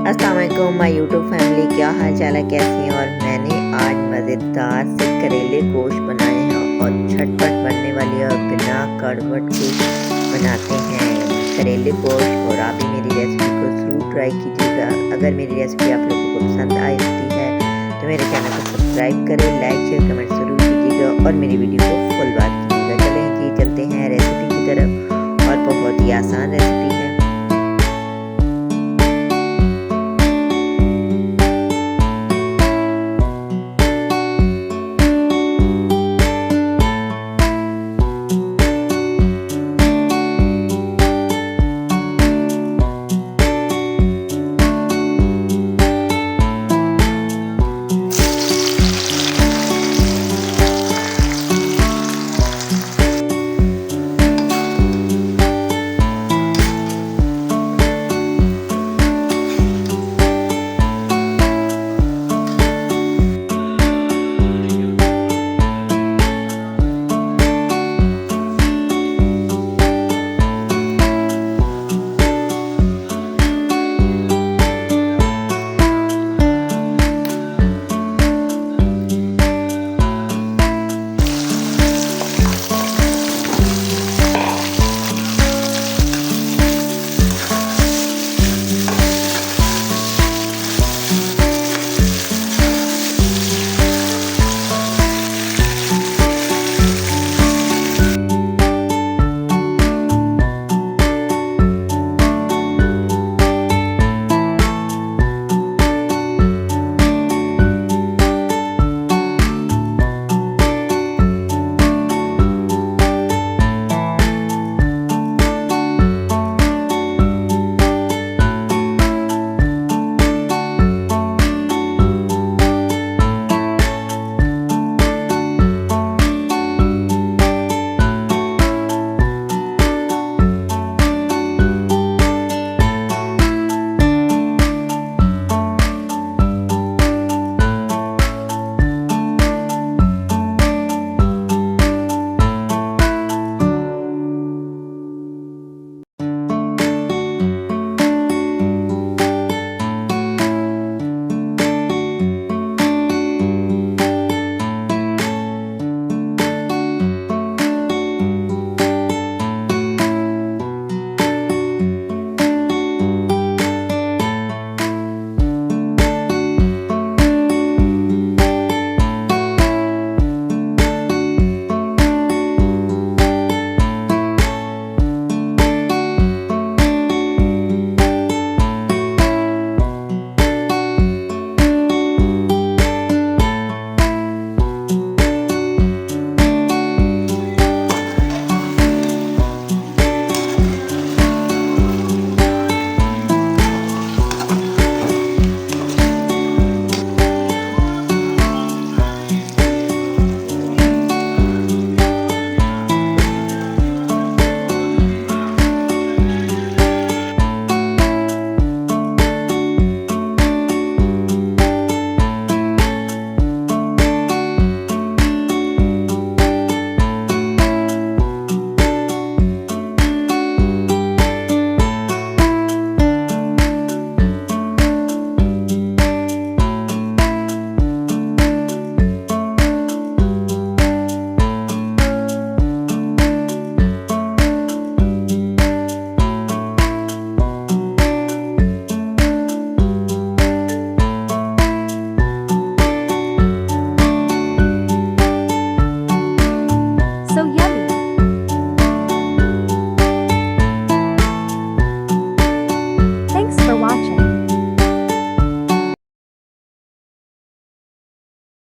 अस्सलाम वालेकुम my YouTube family, क्या हाल चाल है, कैसी हैं। और मैंने आज मज़ेदार से करेले गोश्त बनाए हैं और झटपट बनने वाली और बिना कड़वट के बनाते हैं करेले गोश्त। और आप भी मेरी रेसिपी को ज़रूर ट्राई कीजिएगा। अगर मेरी रेसिपी आप लोगों को पसंद आई होती है तो मेरे चैनल को सब्सक्राइब करें, लाइक शेयर कमेंट ज़रूर कीजिएगा और मेरी वीडियो को फुल वॉच कीजिएगा। चलें जी, चलते हैं रेसिपी की तरफ। और बहुत ही आसान रेसिपी है।